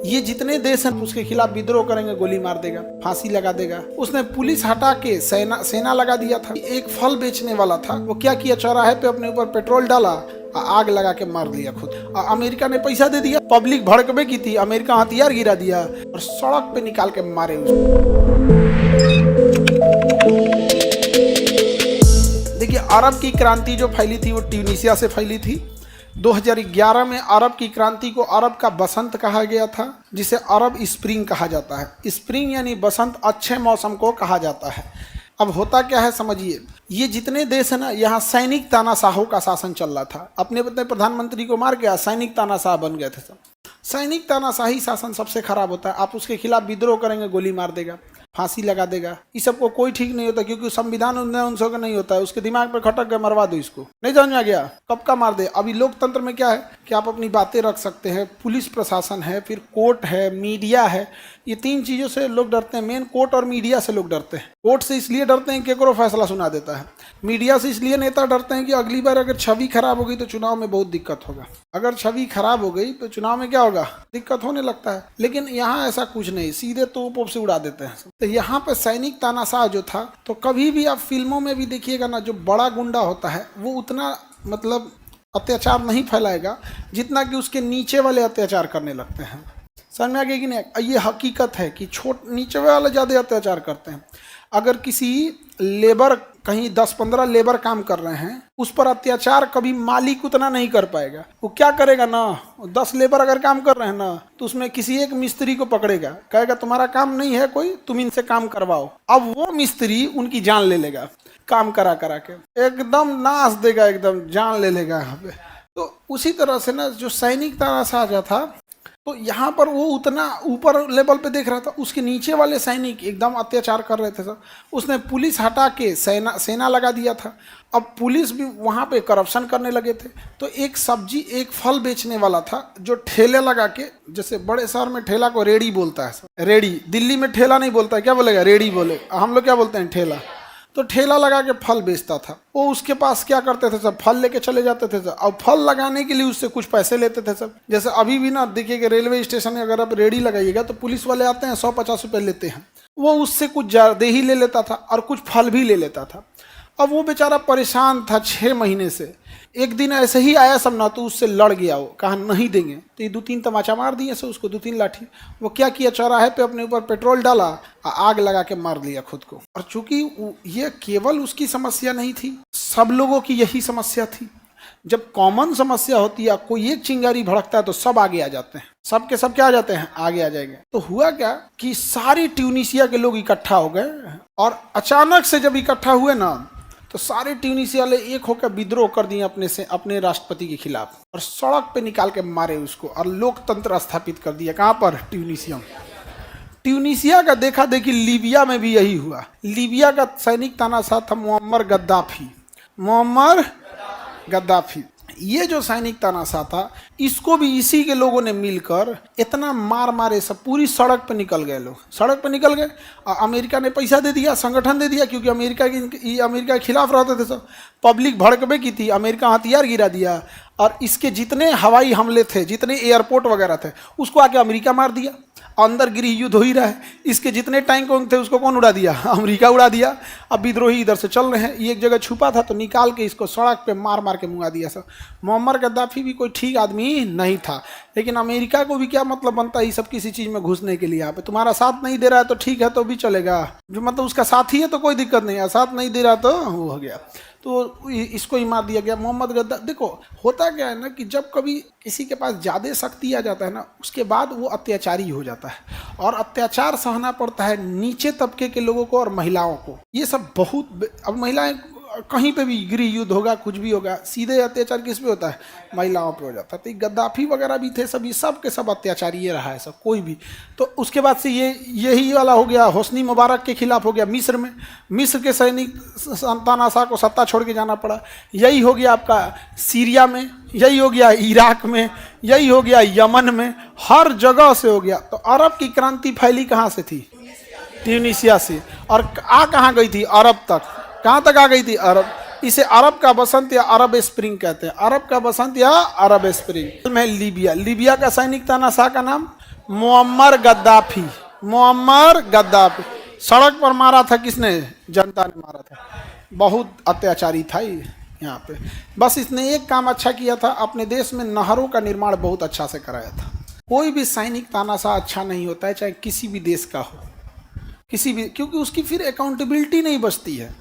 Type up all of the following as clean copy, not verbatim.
ये जितने देश हैं उसके खिलाफ विद्रोह करेंगे, गोली मार देगा, फांसी लगा देगा। उसने पुलिस हटा के सेना लगा दिया था। एक फल बेचने वाला था, वो क्या किया, चौराहे पे अपने ऊपर पेट्रोल डाला, आग लगा के मार दिया खुद। अमेरिका ने पैसा दे दिया, पब्लिक भड़कबे की थी, अमेरिका हथियार गिरा दिया और सड़क पे निकाल के मारे उसको। देखिए, अरब की क्रांति जो फैली थी वो ट्यूनीशिया से फैली थी। 2011 में अरब की क्रांति को अरब का बसंत कहा गया था, जिसे अरब स्प्रिंग कहा जाता है। स्प्रिंग यानी बसंत, अच्छे मौसम को कहा जाता है। अब होता क्या है समझिए, ये जितने देश है ना, यहाँ सैनिक तानाशाहों का शासन चल रहा था। अपने प्रधानमंत्री को मार के सैनिक तानाशाह बन गए थे सब। सैनिक तानाशाही शासन सबसे खराब होता है। आप उसके खिलाफ विद्रोह करेंगे, गोली मार देगा, फांसी लगा देगा। इस सबको कोई ठीक नहीं होता, क्योंकि संविधान उनसे का नहीं होता है। उसके दिमाग पर खटक गया, मरवा दो इसको। नहीं समझ में आ गया, कब का मार दे। अभी लोकतंत्र में क्या है कि आप अपनी बातें रख सकते हैं, पुलिस प्रशासन है, फिर कोर्ट है, मीडिया है। ये तीन चीज़ों से लोग डरते हैं। मेन कोर्ट और मीडिया से लोग डरते हैं। कोर्ट से इसलिए डरते हैं कि केकरो फैसला सुना देता है। मीडिया से इसलिए नेता डरते हैं कि अगली बार अगर छवि खराब हो गई तो चुनाव में बहुत दिक्कत होगा। अगर छवि खराब हो गई तो चुनाव में क्या होगा, दिक्कत होने लगता है। लेकिन यहाँ ऐसा कुछ नहीं, सीधे तोप से उड़ा देते हैं। तो यहाँ पे सैनिक तानाशाह जो था, तो कभी भी आप फिल्मों में भी देखिएगा ना, जो बड़ा गुंडा होता है वो उतना मतलब अत्याचार नहीं फैलाएगा जितना कि उसके नीचे वाले अत्याचार करने लगते हैं। समझ में आ गया कि नहीं? ये हकीकत है कि नीचे वाले ज़्यादा अत्याचार करते हैं। अगर किसी लेबर, कहीं 10-15 लेबर काम कर रहे हैं, उस पर अत्याचार कभी मालिक उतना नहीं कर पाएगा। वो क्या करेगा ना, 10 लेबर अगर काम कर रहे हैं ना, तो उसमें किसी एक मिस्त्री को पकड़ेगा, कहेगा तुम्हारा काम नहीं है कोई, तुम इनसे काम करवाओ। अब वो मिस्त्री उनकी जान ले लेगा, काम करा के एकदम नाश देगा, एकदम जान ले लेगा यहाँ पे। तो उसी तरह से ना, जो सैनिक तानाशाह था, तो यहाँ पर वो उतना ऊपर लेवल पे देख रहा था, उसके नीचे वाले सैनिक एकदम अत्याचार कर रहे थे सब। उसने पुलिस हटा के सेना लगा दिया था। अब पुलिस भी वहाँ पे करप्शन करने लगे थे। तो एक सब्जी, एक फल बेचने वाला था, जो ठेले लगा के, जैसे बड़े शहर में ठेला को रेड़ी बोलता है, रेड़ी। दिल्ली में ठेला नहीं बोलता है, क्या बोलेगा, रेड़ी बोले। हम लोग क्या बोलते हैं, ठेला। तो ठेला लगा के फल बेचता था वो। उसके पास क्या करते थे सब, फल लेके चले जाते थे सब। अब फल लगाने के लिए उससे कुछ पैसे लेते थे सब। जैसे अभी भी ना देखिए कि रेलवे स्टेशन में अगर आप रेडी लगाइएगा तो पुलिस वाले आते हैं, 100-50 रुपये लेते हैं। वो उससे कुछ ज़्यादा ही ले लेता था और कुछ फल भी ले लेता था। अब वो बेचारा परेशान था 6 महीने से। एक दिन ऐसे ही आया सब ना, तो उससे लड़ गया। वो कहा नहीं देंगे, तो ये 2-3 तमाचा मार दिए से उसको, 2-3 लाठी। वो क्या किया, चौराहे पे अपने ऊपर पेट्रोल डाला, आग लगा के मार लिया खुद को। और चूंकि ये केवल उसकी समस्या नहीं थी, सब लोगों की यही समस्या थी। जब कॉमन समस्या होती है, कोई एक चिंगारी भड़कता है तो सब आगे आ जाते हैं। सब के सब क्या आ जाते हैं, आगे आ जाएंगे। तो हुआ क्या कि सारी ट्यूनीशिया के लोग इकट्ठा हो गए, और अचानक से जब इकट्ठा हुए ना, तो सारे ट्यूनीशिया वाले एक होकर विद्रोह कर दिए अपने राष्ट्रपति के खिलाफ, और सड़क पे निकाल के मारे उसको, और लोकतंत्र स्थापित कर दिया। कहाँ पर, ट्यूनीशिया। ट्यूनीशिया का देखा देखी लीबिया में भी यही हुआ। लीबिया का सैनिक तानाशाह था मुअम्मर गद्दाफी। ये जो सैनिक तानाशाह था, इसको भी इसी के लोगों ने मिलकर इतना मारे, सब पूरी सड़क पे निकल गए लोग। सड़क पे निकल गए, और अमेरिका ने पैसा दे दिया, संगठन दे दिया, क्योंकि अमेरिका के खिलाफ रहते थे सब। पब्लिक भड़कबे की थी, अमेरिका हथियार गिरा दिया, और इसके जितने हवाई हमले थे, जितने एयरपोर्ट वगैरह थे, उसको आके अमेरिका मार दिया। अंदर गृह युद्ध हो ही रहा है। इसके जितने टैंक थे उसको कौन उड़ा दिया, अमेरिका उड़ा दिया। अब विद्रोही इधर से चल रहे हैं, ये एक जगह छुपा था तो निकाल के इसको सड़क पे मार के मुंगा दिया सब। मुअम्मर गद्दाफी भी कोई ठीक आदमी नहीं था, लेकिन अमेरिका को भी क्या मतलब बनता है ये सब किसी चीज़ में घुसने के लिए। यहाँ पे तुम्हारा साथ नहीं दे रहा है तो ठीक है, तो भी चलेगा, जो मतलब उसका साथी है तो कोई दिक्कत नहीं है, साथ नहीं दे रहा तो वो हो गया, तो इसको ही मार दिया गया। मोहम्मद गद्दाफी। देखो होता क्या है ना, कि जब कभी किसी के पास ज़्यादा शक्ति आ जाता है ना, उसके बाद वो अत्याचारी हो जाता है, और अत्याचार सहना पड़ता है नीचे तबके के लोगों को और महिलाओं को। ये सब बहुत, अब महिलाएं कहीं पे भी गृह युद्ध होगा, कुछ भी होगा, सीधे अत्याचार किस पे होता है, महिलाओं पे हो जाता है। तो गद्दाफी वगैरह भी थे, सभी सब के सब अत्याचारी ये रहा है सब, कोई भी। तो उसके बाद से यही वाला हो गया, होस्नी मुबारक के खिलाफ हो गया मिस्र में। मिस्र के सैनिक तानाशाह को सत्ता छोड़ के जाना पड़ा। यही हो गया आपका सीरिया में, यही हो गया इराक में, यही हो गया यमन में, हर जगह से हो गया। तो अरब की क्रांति फैली कहाँ से थी, ट्यूनीशिया से, और कहाँ गई थी, अरब तक। कहाँ तक आ गई थी, अरब। इसे अरब का बसंत या अरब स्प्रिंग कहते हैं। अरब का बसंत या अरब स्प्रिंग में लीबिया का सैनिक तानाशाह का नाम मुअम्मर गद्दाफी, मुअम्मर गद्दाफी। सड़क पर मारा था किसने? जनता ने मारा था। बहुत अत्याचारी था ये यहाँ पे। बस इसने एक काम अच्छा किया था, अपने देश में नहरों का निर्माण बहुत अच्छा से कराया था। कोई भी सैनिक तानाशाह अच्छा नहीं होता है, चाहे किसी भी देश का हो, किसी भी, क्योंकि उसकी फिर अकाउंटेबिलिटी नहीं बचती है।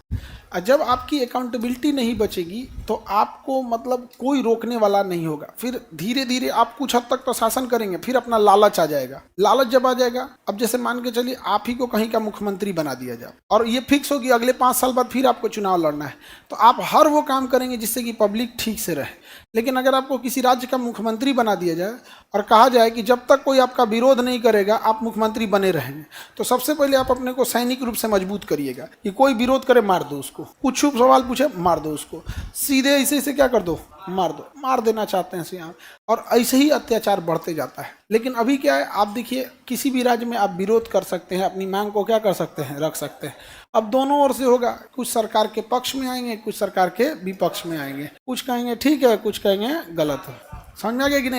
और जब आपकी अकाउंटेबिलिटी नहीं बचेगी तो आपको मतलब कोई रोकने वाला नहीं होगा। फिर धीरे धीरे आप कुछ हद तक तो शासन करेंगे, फिर अपना लालच आ जाएगा। लालच जब आ जाएगा, अब जैसे मान के चलिए आप ही को कहीं का मुख्यमंत्री बना दिया जाए और ये फिक्स हो कि अगले 5 साल बाद फिर आपको चुनाव लड़ना है, तो आप हर वो काम करेंगे जिससे कि पब्लिक ठीक से रहे। लेकिन अगर आपको किसी राज्य का मुख्यमंत्री बना दिया जाए और कहा जाए कि जब तक कोई आपका विरोध नहीं करेगा आप मुख्यमंत्री बने रहेंगे, तो सबसे पहले आप अपने को सैनिक रूप से मजबूत करिएगा कि कोई विरोध करे मार दो उसको, कुछ सवाल पूछे मार दो उसको, सीधे ऐसे ऐसे क्या कर दो, मार दो, मार देना चाहते हैं यहाँ। और ऐसे ही अत्याचार बढ़ते जाता है। लेकिन अभी क्या है, आप देखिए किसी भी राज्य में आप विरोध कर सकते हैं, अपनी मांग को क्या कर सकते हैं, रख सकते हैं। अब दोनों ओर से होगा, कुछ सरकार के पक्ष में आएंगे, कुछ सरकार के विपक्ष में आएंगे, कुछ कहेंगे ठीक है, कुछ कहेंगे गलत है। समझ में आ गया कि नहीं?